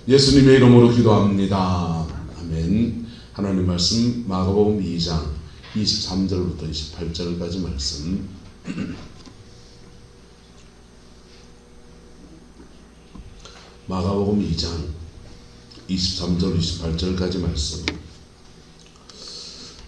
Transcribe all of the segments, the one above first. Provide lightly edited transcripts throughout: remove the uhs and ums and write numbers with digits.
예수님의 이름으로 기도합니다. 아멘. 하나님 말씀 마가복음 2장 23절부터 28절까지 말씀. 마가복음 2장 23절 28절까지 말씀.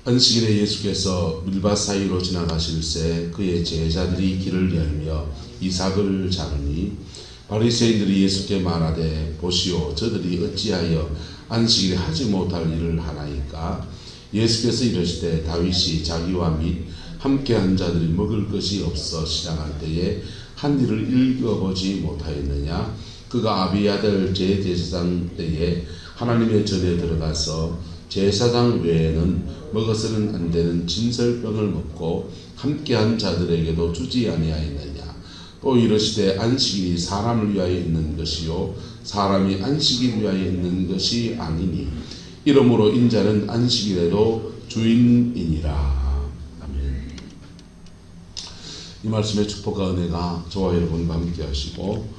안식일에 예수께서 밀밭 사이로 지나가실새 그의 제자들이 길을 열며 이삭을 자르니 바리새인들이 예수께 말하되 보시오 저들이 어찌하여 안식일에 하지 못할 일을 하나이까. 예수께서 이르시되 다윗이 자기와 및 함께한 자들이 먹을 것이 없어 시장할 때에 한 일을 읽어보지 못하였느냐. 그가 아비아들 제사장 때에 하나님의 전에 들어가서 제사장 외에는 먹어서는 안 되는 진설병을 먹고 함께한 자들에게도 주지 아니하였느냐. 또 이르시되 안식일이 사람을 위하여 있는 것이요 사람이 안식일 위하여 있는 것이 아니니 이러므로 인자는 안식일에도 주인이니라. 아멘. 이 말씀의 축복과 은혜가 저와 여러분과 함께 하시고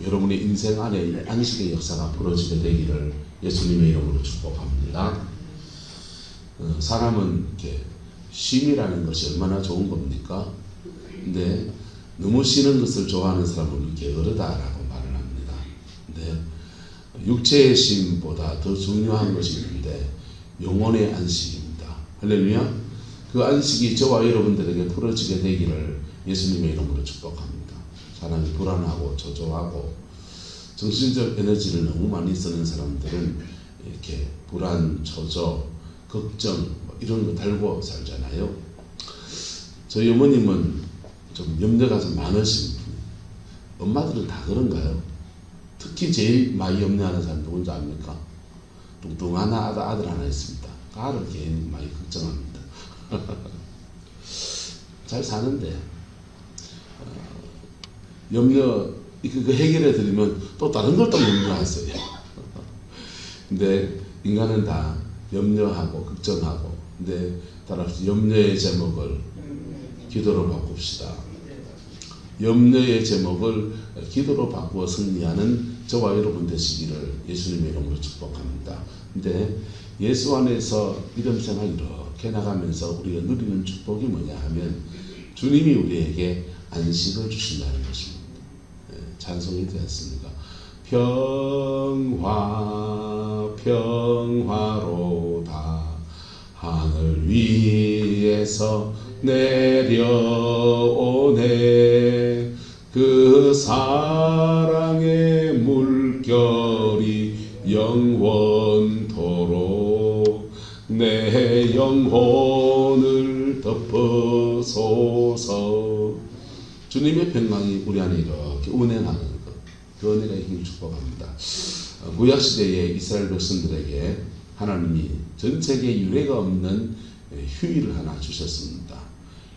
여러분의 인생 안에 안식의 역사가 벌어지게 되기를 예수님의 이름으로 축복합니다. 사람은 이렇게 쉼이라는 것이 얼마나 좋은 겁니까? 근데 너무 쉬는 것을 좋아하는 사람은 게으르다라고 말을 합니다. 근데 육체의 쉼보다 더 중요한 것이 있는데 영혼의 안식입니다. 할렐루야. 그 안식이 저와 여러분들에게 풀어지게 되기를 예수님의 이름으로 축복합니다. 사람이 불안하고 초조하고 정신적 에너지를 너무 많이 쓰는 사람들은 이렇게 불안, 초조, 걱정 이런 거 달고 살잖아요. 저희 어머님은 좀 염려가 좀 많으신 분이에요. 엄마들은 다 그런가요? 특히 제일 많이 염려하는 사람 누군지 압니까? 뚱뚱한 아들 하나 있습니다. 아를 괜히 많이 걱정합니다. 잘 사는데 염려 그 해결해 드리면 또 다른 걸 또 염려하세요. 근데 인간은 다 염려하고 걱정하고, 근데 따라서 염려의 제목을 기도로 바꿉시다. 염려의 제목을 기도로 바꾸어 승리하는 저와 여러분 되시기를 예수님의 이름으로 축복합니다. 근데 예수 안에서 믿음 생활 이렇게 나가면서 우리가 누리는 축복이 뭐냐 하면 주님이 우리에게 안식을 주신다는 것입니다. 찬송이 되었습니다. 평화로다 하늘 위에서 내려오네. 그 사랑의 물결이 영원토록 내 영혼을 덮어소서. 주님의 평강이 우리 안에 이렇게 운행하는 것, 그 은혜가 힘을 축복합니다. 구약시대의 이스라엘 백성들에게 하나님이 전 세계에 유례가 없는 휴일을 하나 주셨습니다.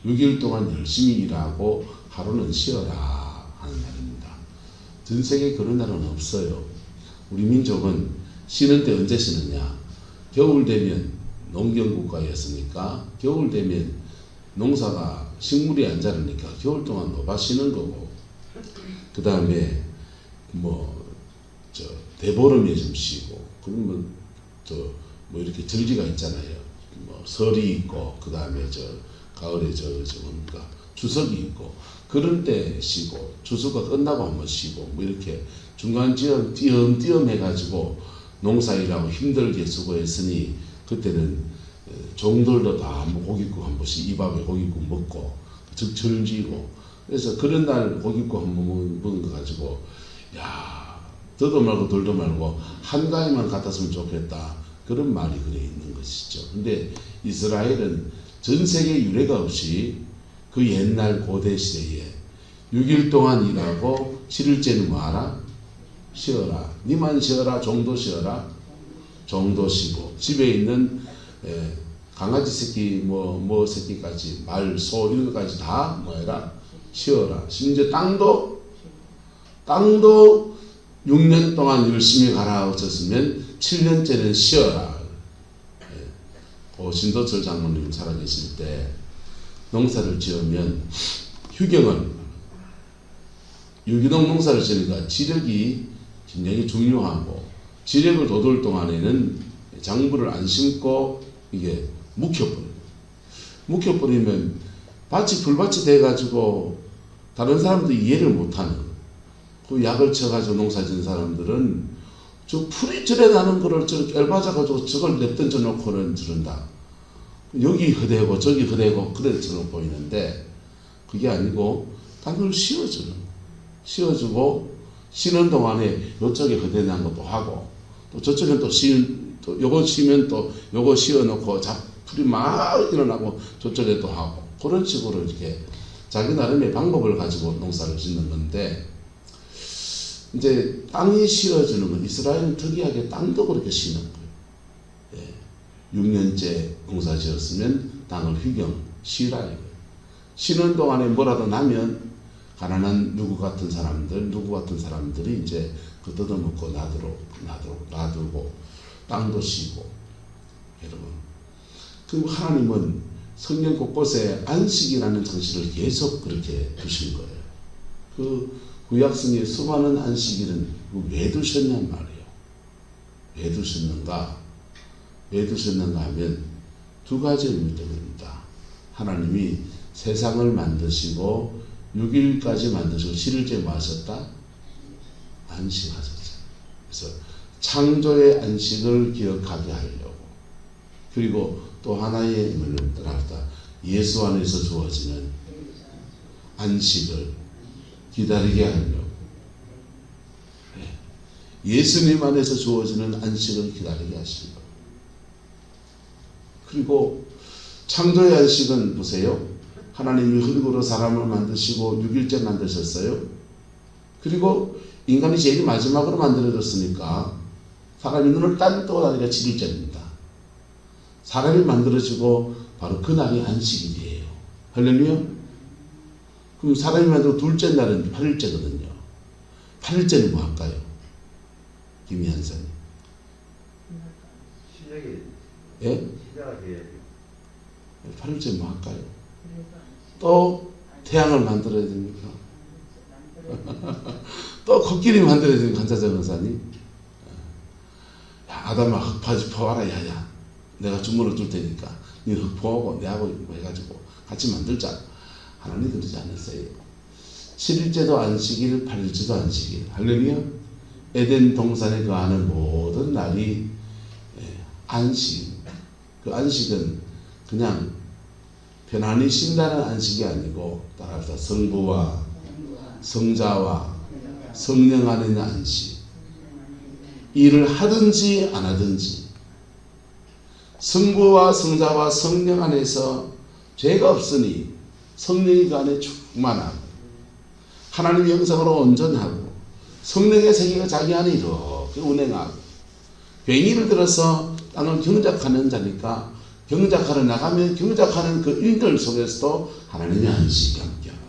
6일 동안 열심히 일하고 하루는 쉬어라 하는 날입니다. 전 세계에 그런 날은 없어요. 우리 민족은 쉬는데 언제 쉬느냐? 겨울 되면 농경국가였으니까 겨울 되면 농사가 식물이 안 자라니까 겨울 동안 노바 쉬는 거고, 그 다음에 대보름에 좀 쉬고, 그러면 뭐 이렇게 절기가 있잖아요. 설이 있고, 그 다음에 가을에 뭡니까 추석이 있고, 그런 때 쉬고, 추석가 끝나고 한번 쉬고, 뭐 이렇게 중간지역 띄엄띄엄 해가지고 농사일하고 힘들게 수고했으니 그때는 종들도 다 한번 고깃국 한 번씩 입 앞에 고깃국 먹고 적철지고, 그래서 그런 날 고깃국 한 번 먹은 거 가지고 야 더도 말고 덜도 말고 한가위만 같았으면 좋겠다, 그런 말이 그래 있는 것이죠. 근데 이스라엘은 전 세계 유례가 없이 그 옛날 고대 시대에 6일 동안 일하고 7일째는 뭐 알아? 쉬어라. 니만 쉬어라. 종도 쉬어라. 종도 쉬고, 집에 있는 강아지 새끼 뭐 새끼까지 말, 소 이런 것까지 다 뭐해라? 쉬어라. 심지어 땅도 6년 동안 열심히 갈아엎었으면 7년째는 쉬어라. 신도철 장모님 살아계실 때 농사를 지으면 유기농 농사를 지으니까 지력이 굉장히 중요하고 지력을 돋을 동안에는 장부를 안 심고 이게 묵혀버리면 밭이 불밭이 돼가지고 다른 사람들이 이해를 못하는 그 약을 쳐가지고 농사 짓는 사람들은 저 풀이 절에 나는 거를 저렇게 얇아져가지고 저걸 냅던져 놓고는 저런다. 여기 흐대고 저기 흐대고 그래처럼 보이는데 그게 아니고 땅을 씌워주고 쉬는 동안에 이쪽에 흐대난 것도 하고 또 저쪽엔 또 요거 쉬면 또 요거 씌워놓고 풀이 막 일어나고 저쪽에 또 하고 그런 식으로 이렇게 자기 나름의 방법을 가지고 농사를 짓는 건데 이제 땅이 씌워주는 건 이스라엘은 특이하게 땅도 그렇게 씌는 거예요. 6년째 농사 지었으면 땅을 쉬라 이거예요. 쉬는 동안에 뭐라도 나면 가난한 누구 같은 사람들이 이제 그 뜯어먹고 놔두고 땅도 쉬고 여러분. 그리고 하나님은 성경 곳곳에 안식이라는 정신을 계속 그렇게 두신 거예요. 그 구약성의 수많은 안식일은 왜 두셨냔 말이에요. 왜 두셨는가 하면 두 가지 의미 때문입니다. 하나님이 세상을 만드시고 6일까지 만드시고 7일째 뭐 하셨다? 안식하셨어요. 그래서 창조의 안식을 기억하게 하려고 그리고 또 하나의 의미를 따라다 예수 안에서 주어지는 안식을 기다리게 하려고 예수님 안에서 주어지는 안식을 기다리게 하시려고 그리고 창조의 안식은 보세요. 하나님이 흙으로 사람을 만드시고 6일째 만드셨어요. 그리고 인간이 제일 마지막으로 만들어졌으니까 사람이 눈을 딴 뜨고 나니까 7일째입니다. 사람이 만들어지고 바로 그날이 안식일이에요. 할렐루야. 그럼 사람이 만들고 둘째 날은 8일째거든요. 8일째는 뭐 할까요? 김희한사님. 예? 8일째 뭐 할까요? 또 태양을 만들어야 됩니까? 또 코끼리 만들어야 됩니까? 간사장 의사님. 아담아 흙 퍼와라 야야. 내가 주문을 줄 테니까 너는 흙 퍼오고 내하고 해가지고 같이 만들자. 하나님 그러지 않았어요. 7일째도 안식일, 8일째도 안식일. 할렐루야. 에덴 동산에 거하는 모든 날이 안식. 그 안식은 그냥 편안히 쉰다는 안식이 아니고 따라서 성부와 성자와 성령 안에 있는 안식. 일을 하든지 안 하든지 성부와 성자와 성령 안에서 죄가 없으니 성령이 그 안에 충만하고 하나님의 형상으로 온전하고 성령의 세계가 자기 안에 이렇게 운행하고 괭이를 들어서 땅을 경작하는 자니까 경작하러 나가면 경작하는 그 일들 속에서도 하나님의 안식이 함께하고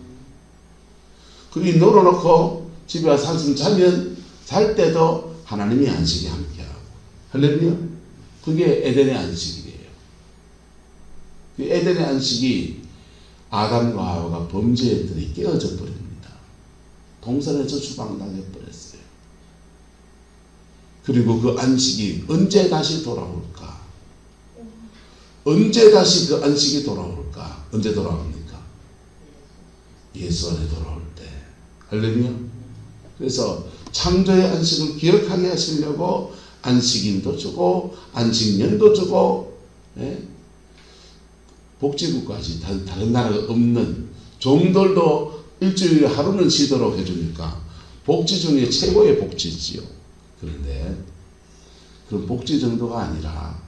그게 놀아놓고 집에 와서 한숨 자면 잘 때도 하나님의 안식이 함께하고 할렐루야. 그게 에덴의 안식이에요. 그 에덴의 안식이 아담과 하와가 범죄했더니 깨어져 버립니다. 동산에서 추방당해 버렸어요. 그리고 그 안식이 언제 다시 돌아올까? 언제 다시 그 안식이 돌아올까? 언제 돌아옵니까? 예수 안에 돌아올 때. 할렐루야. 그래서 창조의 안식을 기억하게 하시려고 안식일도 주고 안식년도 주고 복지국까지 다른 나라가 없는 종들도 일주일에 하루는 쉬도록 해주니까 복지 중에 최고의 복지지요. 그런데 그런 복지 정도가 아니라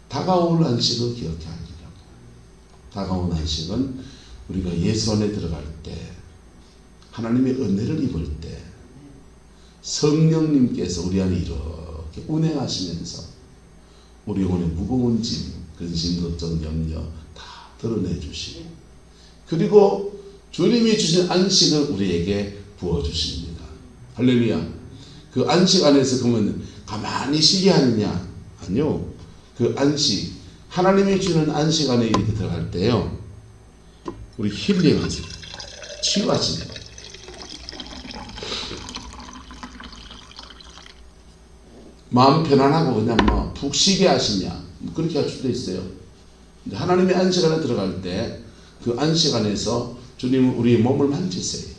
다가올 안식을 기억해 하려고. 다가온 안식은 우리가 예수 안에 들어갈 때 하나님의 은혜를 입을 때 성령님께서 우리 안에 이렇게 운행하시면서 우리 영혼의 무거운 짐, 근심, 걱정, 염려 다 드러내 주시고 그리고 주님이 주신 안식을 우리에게 부어주십니다. 할렐루야. 그 안식 안에서 그러면 가만히 쉬게 하느냐? 아니요. 그 안식, 하나님이 주는 안식 안에 이렇게 들어갈 때요. 우리 힐링하지, 치유하지. 마음 편안하고 그냥 뭐 푹 쉬게 하시냐, 그렇게 할 수도 있어요. 근데 하나님의 안식안에 들어갈 때 그 안식안에서 주님은 우리의 몸을 만지세요.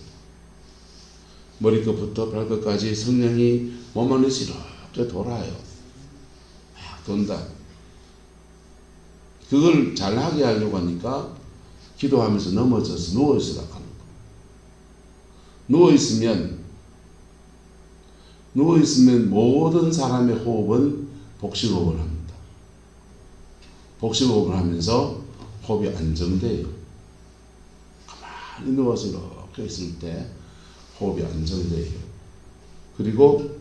머리끝부터 발끝까지 성령이 몸 안에서 이렇게 돌아요. 돈다. 그걸 잘하게 하려고 하니까 기도하면서 넘어져서 누워있으라 하는 거. 누워있으면 모든 사람의 호흡은 복식호흡을 합니다. 복식호흡을 하면서 호흡이 안정돼요. 가만히 누워서 이렇게 있을 때 호흡이 안정돼요. 그리고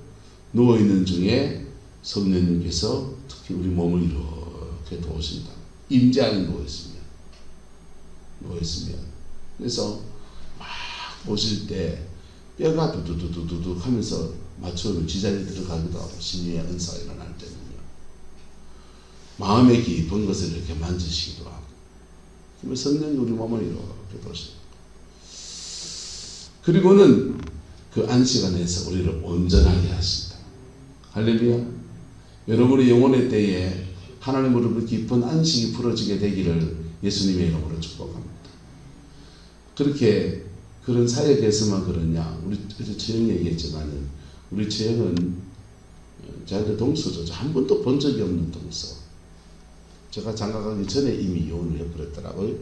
누워있는 중에 성령님께서 특히 우리 몸을 이렇게 도우신다. 임재 안에 누워있으면. 그래서 막 보실 때 뼈가 두두두두둑 하면서 맞추면 지자리에 들어가기도 하고, 신유의 은사가 일어날 때는요. 마음의 깊은 것을 이렇게 만지시기도 하고, 그러면 성령이 우리 몸을 이렇게 도우십니다. 그리고는 그 안식안에서 우리를 온전하게 하신다. 할렐루야. 여러분의 영혼의 때에 하나님으로부터 깊은 안식이 풀어지게 되기를 예수님의 이름으로 축복합니다. 그렇게 그런 사역에서만 그러냐, 우리 처형 얘기했지만은 우리 처형은 자기들 동서죠. 한 번도 본 적이 없는 동서. 제가 장가가기 전에 이미 이혼을 해버렸더라고요.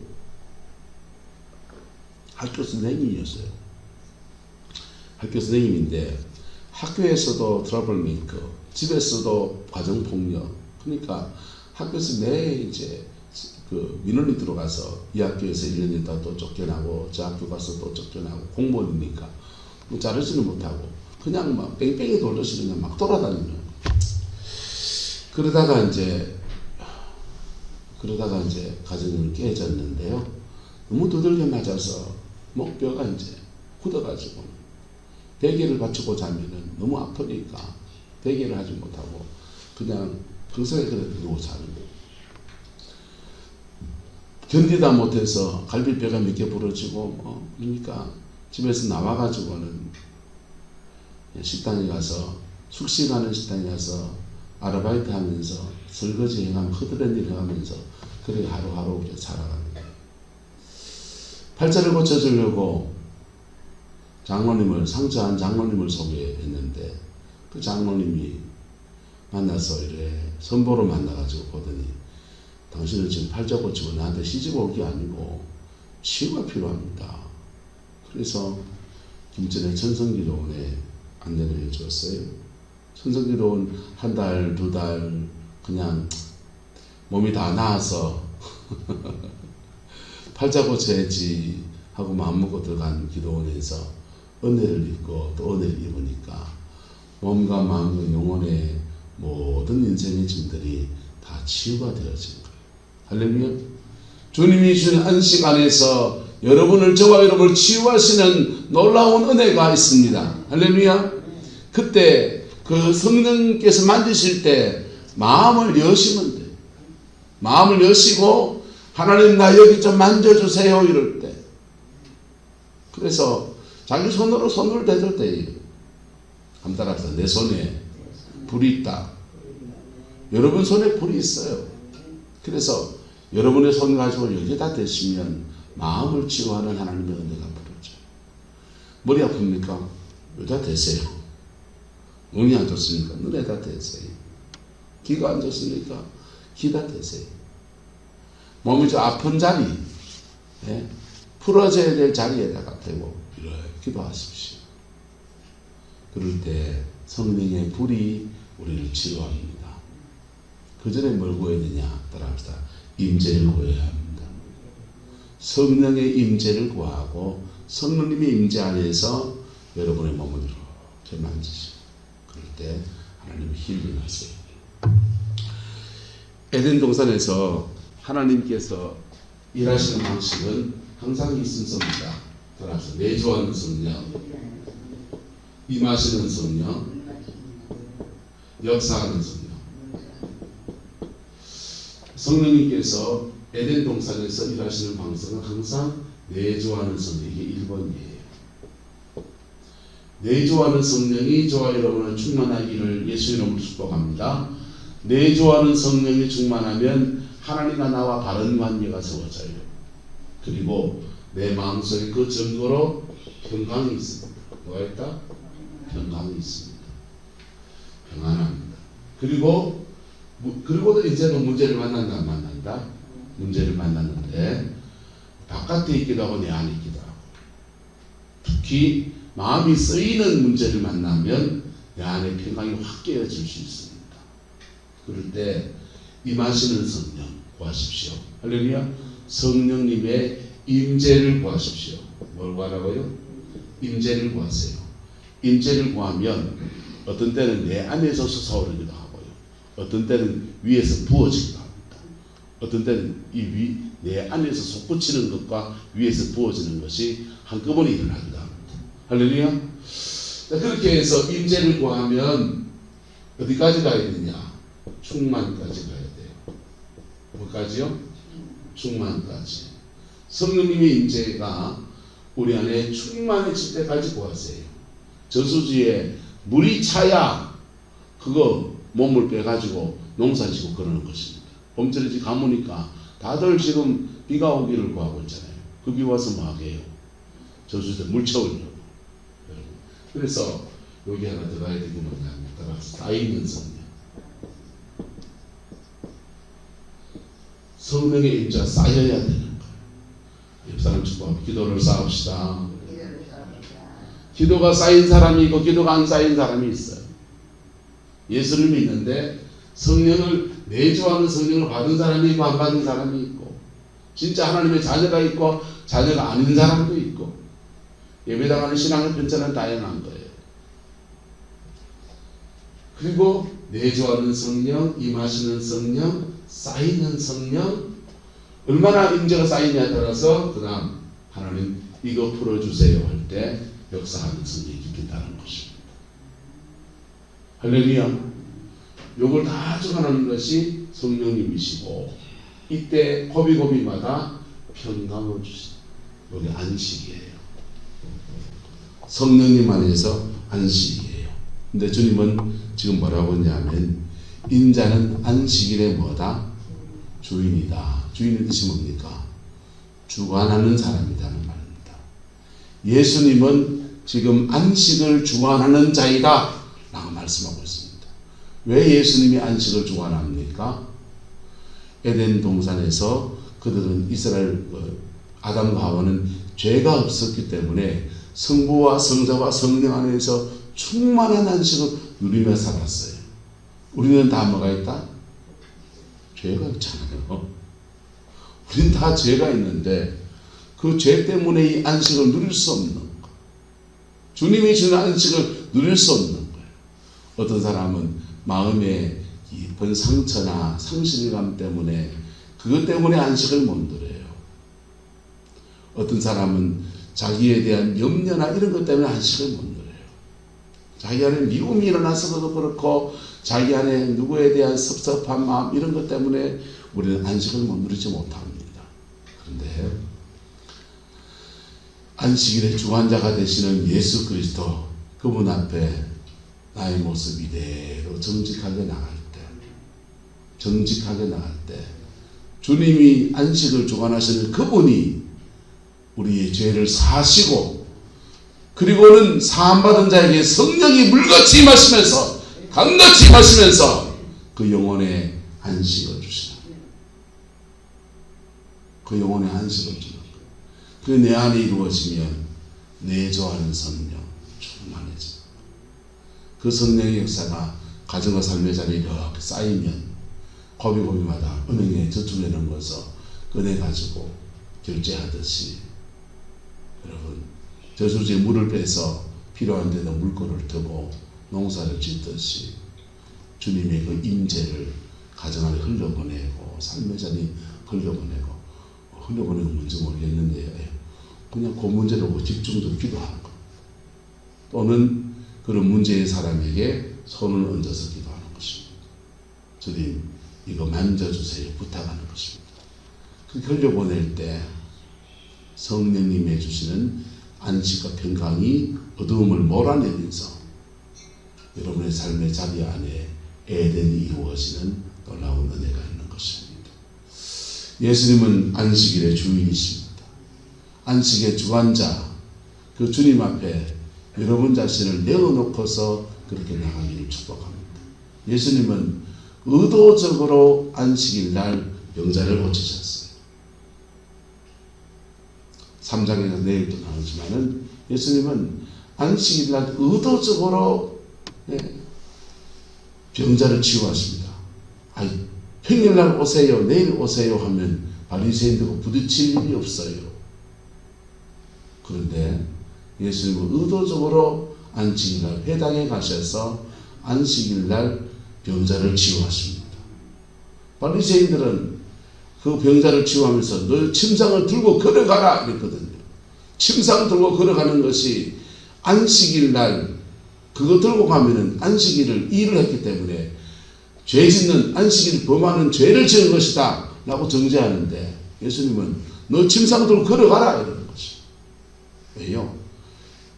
학교 선생님이었어요. 학교 선생님인데 학교에서도 트러블 메이커, 집에서도 가정폭력. 그러니까 학교에서 이제 그 민원이 들어가서 이 학교에서 1년 있다 또 쫓겨나고 저 학교 가서 또 쫓겨나고, 공무원이니까 뭐 자르지는 못하고 그냥 막 뺑뺑이 돌듯이 그냥 막 돌아다니는. 그러다가 이제 가정이 깨졌는데요. 너무 두들겨 맞아서 목뼈가 이제 굳어가지고 베개를 받치고 자면은 너무 아프니까 베개를 하지 못하고 그냥 평소에 그렇게 누워 자는 거예요. 견디다 못해서 갈비뼈가 몇 개 부러지고 그러니까 집에서 나와가지고는 식당에 가서, 숙식하는 식당에 가서 아르바이트 하면서 설거지 해가면서 허드렛 일 해가면서 그렇게 하루하루 살아가는 거예요. 팔자를 고쳐주려고 상처한 장로님을 소개했는데 그 장로님이 만나서 이래 선보로 만나가지고 보더니, 당신은 지금 팔자 고치고 나한테 시집 올 게 아니고 치유가 필요합니다. 그래서 김천의 천성기도원에 안내를 해줬어요. 천성기도원 한 달, 두 달 그냥 몸이 다 나아서 팔자 고쳐야지 하고 마음먹고 들어간 기도원에서 은혜를 입고 또 은혜를 입으니까 몸과 마음과 영혼의 모든 인생의 짐들이 다 치유가 되어진 거예요. 할렐루야. 주님이 주신 안식 안에서 여러분을, 저와 여러분을 치유하시는 놀라운 은혜가 있습니다. 할렐루야. 그때 그 성령께서 만지실 때 마음을 여시면 돼요. 마음을 여시고 하나님 나 여기 좀 만져주세요 이럴 때. 그래서 자기 손을 대들 때예요. 한번 따라서 내 손에 불이 있다. 여러분 손에 불이 있어요. 그래서 여러분의 손 가지고 여기다 대시면 마음을 치유하는 하나님의 은혜가 부러져요. 머리 아픕니까? 여기다 대세요. 눈이 안 좋습니까? 눈에다 대세요. 귀가 안 좋습니까? 귀다 대세요. 몸이 좀 아픈 자리, 풀어져야 될 자리에다가 대고 이렇게 기도하십시오. 그럴 때 성령의 불이 우리를 치유합니다. 그 전에 뭘 구해야 되냐? 따라합시다. 임재를 구해야 합니다. 성령의 임재를 구하고 성령님의 임재 안에서 여러분의 몸을 이렇게 만지시고, 그럴 때 하나님이 힐링하세요. 에덴 동산에서 하나님께서 일하시는 방식은 항상 이 순서입니다. 따라서 내주하는 성령, 임하시는 성령, 역사하는 성령. 성령님께서 에덴 동산에서 일하시는 방식은 항상 내주하는 성령, 이게 1번이에요. 내주하는 성령이 저와 여러분을 충만하기를 예수 이름으로 축복합니다. 내주하는 성령이 충만하면 하나님과 나와 바른 관계가 세워져요. 그리고 내 마음속에 그 증거로 평강이 있습니다. 뭐가 있다? 평강이 있습니다. 평안합니다. 그리고도 이제는 문제를 만난다. 문제를 만났는데 바깥에 있기도 하고 내 안에 있기도 하고, 특히 마음이 쓰이는 문제를 만나면 내 안에 평강이 확 깨어질 수 있습니다. 그럴 때 임하시는 성령 구하십시오. 할렐루야. 성령님의 임재를 구하십시오. 뭘 구하라고요? 임재를 구하세요. 임재를 구하면 어떤 때는 내 안에서 솟아오르기도 하고요. 어떤 때는 위에서 부어지기도 합니다. 어떤 때는 내 안에서 솟구치는 것과 위에서 부어지는 것이 한꺼번에 일어나기도 합니다. 할렐루야. 그렇게 해서 임재를 구하면 어디까지 가야 되냐? 충만까지 가야 돼요. 뭐까지요? 충만까지. 성령님의 임재가 우리 안에 충만해질 때까지 구하세요. 저수지에 물이 차야 그거 몸을 빼가지고 농사지고 그러는 것입니다. 봄철에 지금 가무니까 다들 지금 비가 오기를 구하고 있잖아요. 그 비 와서 뭐 하게요? 저수지에 물 채우려고. 그래서 여기 하나 들어가야 되는 게 뭐냐면 쌓이는 성령. 성령의 임재가 쌓여야 되는 거예요. 옆 사람 축복하면 기도를 쌓읍시다. 기도가 쌓인 사람이 있고 기도가 안 쌓인 사람이 있어요. 예수를 믿는데 성령을 내주하는 성령을 받은 사람이 있고 안 받은 사람이 있고, 진짜 하나님의 자녀가 있고 자녀가 아닌 사람도 있고, 예배당하는 신앙의 편차는 다양한 거예요. 그리고 내주하는 성령, 임하시는 성령, 쌓이는 성령, 얼마나 임재가 쌓이냐에 따라서 그 다음 하나님 이거 풀어주세요 할 때 역사하는 성령이 있겠다는 것입니다. 할렐루야. 요걸 다 적어놓는 것이 성령님이시고, 이때 고비고비마다 평강을 주시는 여기 안식이에요. 성령님 안에서 안식이에요. 근데 주님은 지금 뭐라고 했냐면 인자는 안식일에 뭐다? 주인이다. 주인의 뜻이 뭡니까? 주관하는 사람이라는 말입니다. 예수님은 지금 안식을 주관하는 자이다 라고 말씀하고 있습니다. 왜 예수님이 안식을 주관합니까? 에덴 동산에서 그들은 이스라엘 아담과 하와는 죄가 없었기 때문에 성부와 성자와 성령 안에서 충만한 안식을 누리며 살았어요. 우리는 다 뭐가 있다? 죄가 있잖아요. 우리는 다 죄가 있는데 그 죄 때문에 이 안식을 누릴 수 없는 거예요. 주님이 주는 안식을 누릴 수 없는 거예요. 어떤 사람은 마음에 깊은 상처나 상실감 때문에 그것 때문에 안식을 못 누려요. 어떤 사람은 자기에 대한 염려나 이런 것 때문에 안식을 못 누려요. 자기 안에 미움이 일어나서도 그렇고 자기 안에 누구에 대한 섭섭한 마음 이런 것 때문에 우리는 안식을 못 누리지 못합니다. 그런데 안식일의 주관자가 되시는 예수 그리스도, 그분 앞에 나의 모습 이대로 정직하게 나갈 때 주님이 안식을 주관하시는 그분이 우리의 죄를 사하시고, 그리고는 사함받은 자에게 성령이 물같이 임하시면서 강같이 임하시면서 그 영혼의 안식을 주시는 거예요. 그 영혼의 안식을 주는 거예요. 그 내 안에 이루어지면 내주하는 성령 충만해져. 그 성령의 역사가 가정과 삶의 자리에 이렇게 쌓이면 고비고비마다 은행에 저축해놓은 것을 꺼내가지고 결제하듯이, 여러분 저수지에 물을 빼서 필요한 데도 물건을 두고 농사를 짓듯이 주님의 그 임재를 가정 안에 흘려보내고 삶의 자리에 흘려보내고 뭔지 모르겠는데 그냥 그 문제로 집중적으로 기도하는 것, 또는 그런 문제의 사람에게 손을 얹어서 기도하는 것입니다. 주님 이거 만져주세요 부탁하는 것입니다. 그 흘려보낼 때 성령님이 주시는 안식과 평강이 어두움을 몰아내면서 여러분의 삶의 자리 안에 에덴이 이루어지는 놀라운 은혜가 있는 것입니다. 예수님은 안식일의 주인이십니다. 안식의 주관자, 그 주님 앞에 여러분 자신을 내어놓고서 그렇게 나가기를 축복합니다. 예수님은 의도적으로 안식일 날 병자를 고치셨어요. 3장에서 내일도 나오지만은 예수님은 안식일 날 의도적으로 병자를 치유하십니다. 평일날 오세요, 내일 오세요 하면 바리새인들과 부딪힐 일이 없어요. 그런데 예수님은 의도적으로 안식일날 회당에 가셔서 안식일날 병자를 치유하십니다. 바리새인들은 그 병자를 치유하면서 너 침상을 들고 걸어가라 이랬거든요. 침상 들고 걸어가는 것이 안식일날 그거 들고 가면은 안식일을 일을 했기 때문에 죄 짓는 안식일 범하는 죄를 지은 것이다 라고 정죄하는데 예수님은 너 침상 들고 걸어가라 이러는 것이. 왜요?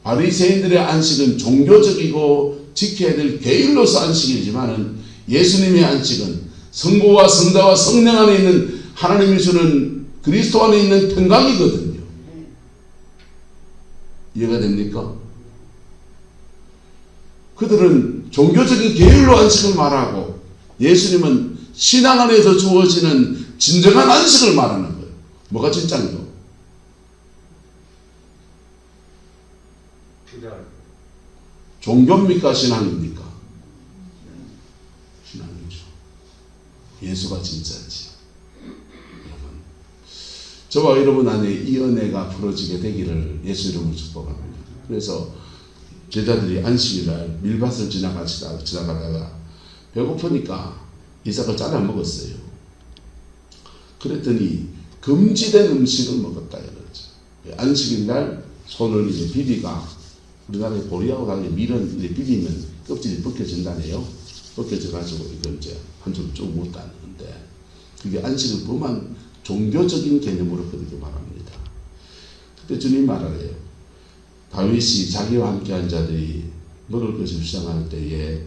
바리새인들의 안식은 종교적이고 지켜야 될 계율로서 안식이지만은 예수님의 안식은 성부와 성자와 성령 안에 있는 하나님이 주는 그리스도 안에 있는 평강이거든요. 이해가 됩니까? 그들은 종교적인 계율로 안식을 말하고 예수님은 신앙 안에서 주어지는 진정한 안식을 말하는 거예요. 뭐가 진짜인가? 종교입니까? 신앙입니까? 신앙이죠. 예수가 진짜지. 여러분, 저와 여러분 안에 이 은혜가 풀어지게 되기를 예수 이름으로 축복합니다. 그래서 제자들이 안식일날 밀밭을 지나가다가 배고프니까 이삭을 잘라 먹었어요. 그랬더니 금지된 음식을 먹었다 이거죠. 안식일날 손을 이제 비비가 우리나라에 보리하고 다르게 밀은 이제 비비면 껍질이 벗겨진다네요. 벗겨져가지고 이걸 이제 한 줄 쭉 묻다는 건데 그게 안식을 범한 종교적인 개념으로 그렇게 말합니다. 그때 주님 말하래요. 다윗이 자기와 함께한 자들이 먹을 것을 시작할 때에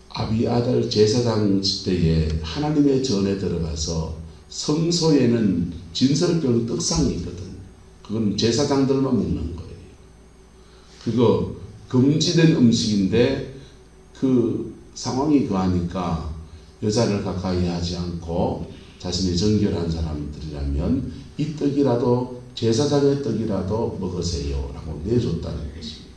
아비아달 제사장 때에 하나님의 전에 들어가서 성소에는 진설병 떡상이 있거든. 그건 제사장들만 먹는 거예요. 그거 금지된 음식인데 그 상황이 그하니까 여자를 가까이 하지 않고 자신이 정결한 사람들이라면 이 떡이라도 제사장의 떡이라도 먹으세요 라고 내줬다는 것입니다.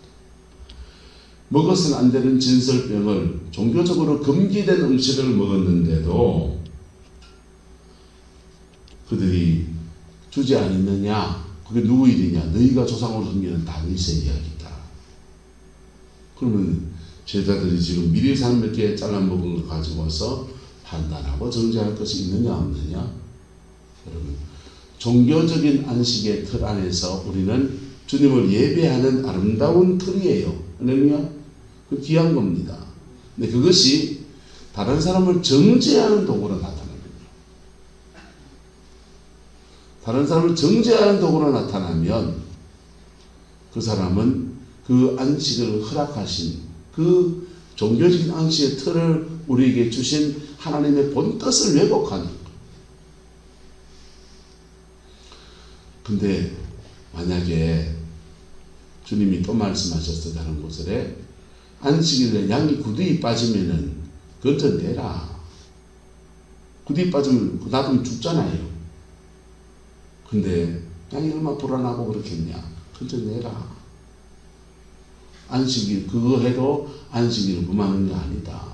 먹어서는 안 되는 진설병을 종교적으로 금기된 음식을 먹었는데도 그들이 주지 않았느냐? 그게 누구 일이냐? 너희가 조상으로 섬기는 다윗의 이야기다. 그러면 제자들이 지금 미리 산 몇 개 잘라 먹은 걸 가지고서 판단하고 정죄할 것이 있느냐 없느냐? 여러분, 종교적인 안식의 틀 안에서 우리는 주님을 예배하는 아름다운 틀이에요. 할렐루야. 그 귀한 겁니다. 근데 그것이 다른 사람을 정죄하는 도구로 나타납니다. 다른 사람을 정죄하는 도구로 나타나면 그 사람은 그 안식을 허락하신 그 종교적인 안식의 틀을 우리에게 주신 하나님의 본뜻을 왜곡하는 거예요. 근데 만약에 주님이 또 말씀하셨어 다른 곳에 안식일에 양이 구두이 빠지면은 건져내라. 구두이 빠지면 놔두면 죽잖아요. 근데 양이 얼마나 불안하고 그렇겠냐. 건져내라. 안식일 그거 해도 안식일을 범하는 게 아니다.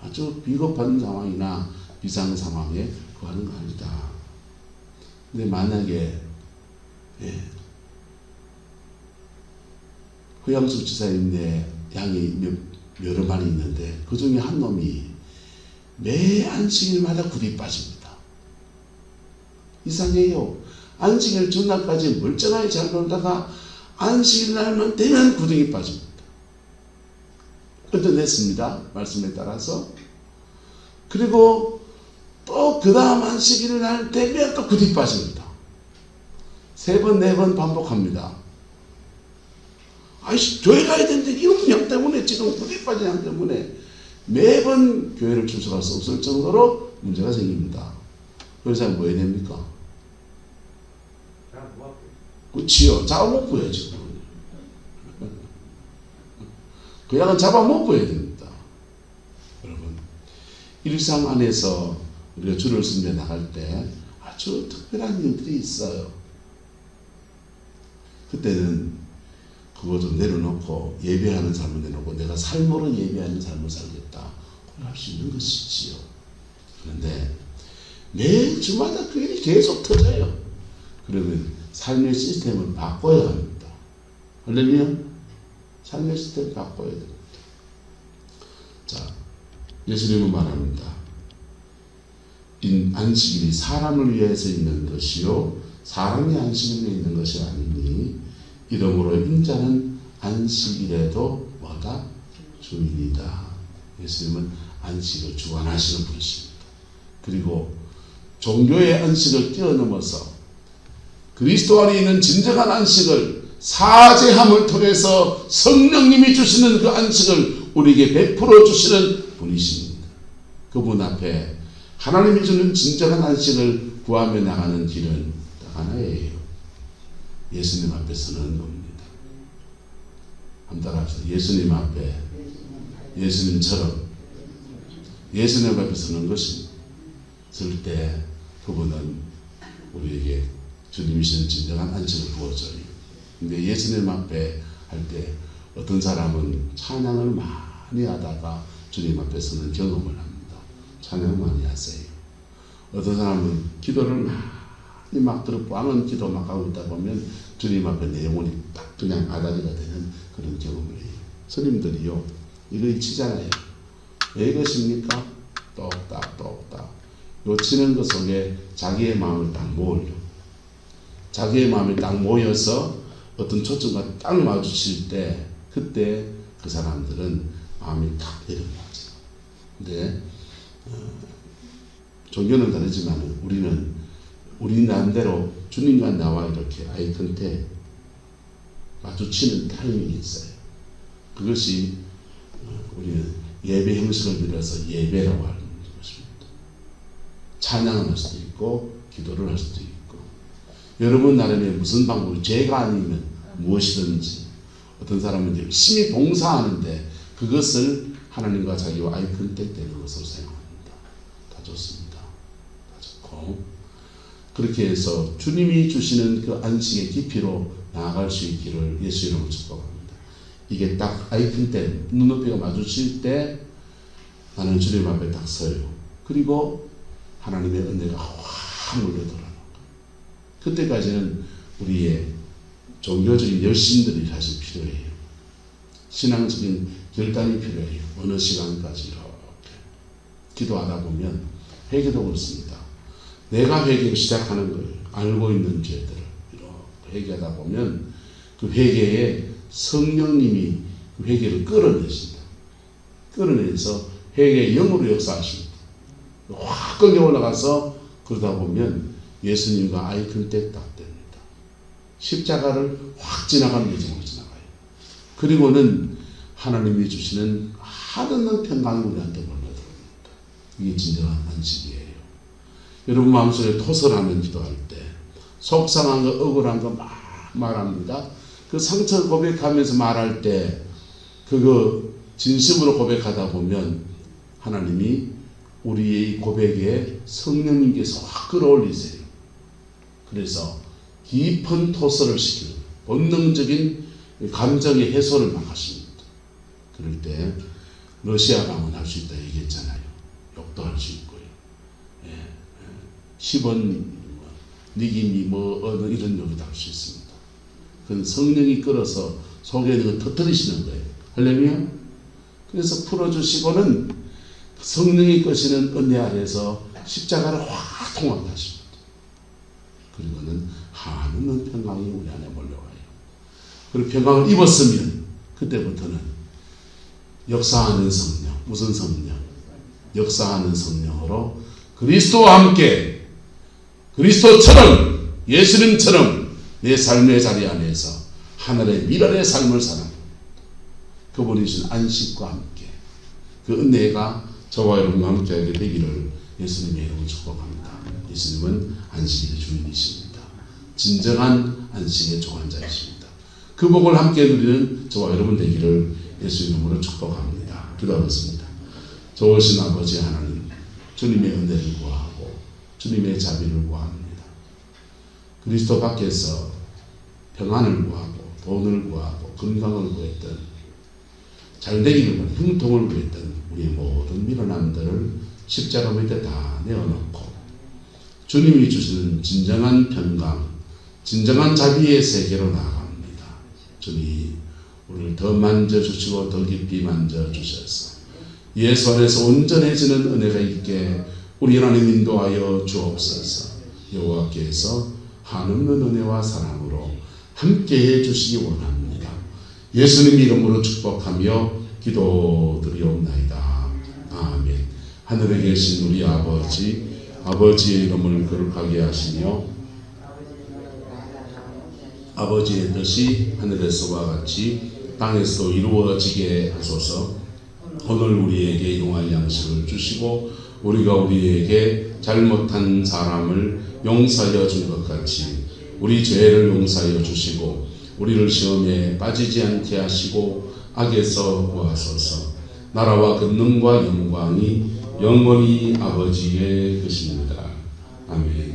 아주 비겁한 상황이나 비상 상황에 그거 하는 거 아니다. 근데 만약에 허양수 지사님네 양이 여러 마리 있는데 그 중에 한 놈이 매 안식일마다 굴이 빠집니다. 이상해요. 안식일 전날까지 멀쩡하게 잘 놀다가 안식일 날만 되면 구덩이 빠집니다. 끊어냈습니다. 말씀에 따라서. 그리고 또 그 다음 안식일 날 되면 또 구덩이 빠집니다. 3번, 4번 반복합니다. 아이씨, 교회 가야 되는데 이런 양 때문에 지금 불이 빠진 양 때문에 매번 교회를 출석할 수 없을 정도로 문제가 생깁니다. 그래서 뭐 해야 됩니까? 그치요. 잡아먹고요, 지금. 그 양은 잡아먹어야 됩니다. 여러분, 일상 안에서 우리가 주를 섬겨 나갈 때 아주 특별한 일들이 있어요. 그때는 그거 좀 내려놓고 예배하는 삶을 내놓고 내가 삶으로 예배하는 삶을 살겠다 할 수 있는 것이지요. 그런데 매 주마다 그 일이 계속 터져요. 그러면 삶의 시스템을 바꿔야 합니다. 할렐루야. 삶의 시스템을 바꿔야 됩니다. 자, 예수님은 말합니다. 안식일이 사람을 위해서 있는 것이요 사람이 안식을 위해 있는 것이 아니니 이러므로 인자는 안식일에도 뭐다? 주인이다. 예수님은 안식을 주관하시는 분이십니다. 그리고 종교의 안식을 뛰어넘어서 그리스도 안에 있는 진정한 안식을 사죄함을 통해서 성령님이 주시는 그 안식을 우리에게 베풀어 주시는 분이십니다. 그분 앞에 하나님이 주는 진정한 안식을 구하며 나가는 길은 딱 하나예요. 예수님 앞에 서는 겁니다. 한번 따라합시다. 예수님 앞에, 예수님처럼 예수님 앞에 서는 것입니다. 설 때 그분은 우리에게 주님이신 진정한 안식을 부어줘요. 근데 예수님 앞에 할 때 어떤 사람은 찬양을 많이 하다가 주님 앞에 서는 경험을 합니다. 찬양 많이 하세요. 어떤 사람은 기도를 많이 막 들어 빵은 기도 막 하고 있다 보면 주님 앞에 내 영혼이 딱 그냥 아다리가 되는 그런 경험을 해요. 스님들이요 이거 치잖아요. 왜 이것입니까? 똑딱 요 치는 것 속에 자기의 마음을 딱 모으려. 자기의 마음이 딱 모여서 어떤 초점과 딱 마주칠 때 그때 그 사람들은 마음이 탁 내려가죠. 근데 종교는 다르지만 우리는 우리 나름대로 주님과 나와 이렇게 아이 컨택 마주치는 타이밍이 있어요. 그것이 우리는 예배 형식을 빌어서 예배라고 하는 것입니다. 찬양을 할 수도 있고 기도를 할 수도 있고 여러분 나름의 무슨 방법이 제가 아니면 무엇이든지 어떤 사람은 열심히 봉사하는데 그것을 하나님과 자기와 아이 컨택 되는 것으로 사용합니다. 다 좋습니다. 다 좋고 그렇게 해서 주님이 주시는 그 안식의 깊이로 나아갈 수 있기를 예수 이름으로 축복합니다. 이게 딱 아이 컨택 눈높이가 마주칠 때 나는 주님 앞에 딱 서요. 그리고 하나님의 은혜가 확 몰려들어요. 그때까지는 우리의 종교적인 열심들이 사실 필요해요. 신앙적인 결단이 필요해요. 어느 시간까지 이렇게 기도하다 보면 회개도 그렇습니다. 내가 회개를 시작하는 거예요. 알고 있는 죄들을 이렇게 회개하다 보면 그 회개에 성령님이 그 회개를 끌어내신다. 끌어내서 회개의 영으로 역사하십니다. 확 끌려 올라가서 그러다 보면 예수님과 아이 컨택 딱 됩니다. 십자가를 확 지나가는 여정으로 지나가요. 그리고는 하나님이 주시는 하찮은 평강이 우리한테 몰려들어옵니다. 이게 진정한 안식이에요. 여러분 마음속에 토설하면 기도할 때 속상한 거 억울한 거 막 말합니다. 그 상처 고백하면서 말할 때 그거 진심으로 고백하다 보면 하나님이 우리의 고백에 성령님께서 확 끌어올리세요. 그래서 깊은 토설을 시키는 본능적인 감정의 해소를 막 하십니다. 그럴 때 러시아 방언할 수 있다 얘기했잖아요. 욕도 할 수 있고요. 10원 니기니 이런 욕도 할 수 있습니다. 그건 성령이 끌어서 속에 있는 걸 터뜨리시는 거예요. 할렐루야. 그래서 풀어주시고는 성령이 끄시는 은혜 아래서 십자가를 확 통합하십니다. 그리고는 한없는 평강이 우리 안에 몰려와요. 그리고 평강을 입었으면 그때부터는 역사하는 성령, 무슨 성령? 역사하는 성령으로 그리스도와 함께 그리스도처럼 예수님처럼 내 삶의 자리 안에서 하늘의 미랄의 삶을 사는 그분이 주신 안식과 함께 그 은혜가 저와 여러분과 함께하게 되기를 예수님의 이름으로 축복합니다. 예수님은 안식의 주인이십니다. 진정한 안식의 조관자이십니다. 그 복을 함께 누리는 저와 여러분 되기를 예수 이름으로 축복합니다. 기도하겠습니다. 좋으신 아버지 하나님, 주님의 은혜를 구하고 주님의 자비를 구합니다. 그리스도 밖에서 평안을 구하고 돈을 구하고 건강을 구했던 잘되기를 구하는 형통을 구했던 우리 모든 미련함들을 십자가 밑에 다 내어놓고 주님이 주시는 진정한 평강, 진정한 자비의 세계로 나아갑니다. 주님, 우리를 더 만져주시고 더 깊이 만져주셔서 예수 안에서 온전해지는 은혜가 있게 우리 하나님 인도하여 주옵소서. 여호와께서 한없는 은혜와 사랑으로 함께해 주시기 원합니다. 예수님 이름으로 축복하며 기도드리옵나이다. 아멘. 하늘에 계신 우리 아버지, 아버지의 이름을 거룩하게 하시며 아버지의 뜻이 하늘에서와 같이 땅에서도 이루어지게 하소서. 오늘 우리에게 일용할 양식을 주시고 우리가 우리에게 잘못한 사람을 용서하여 준 것 같이 우리 죄를 용서하여 주시고 우리를 시험에 빠지지 않게 하시고 악에서 구하소서. 나라와 권능과 영광이 영원히 아버지의 것입니다. 아멘.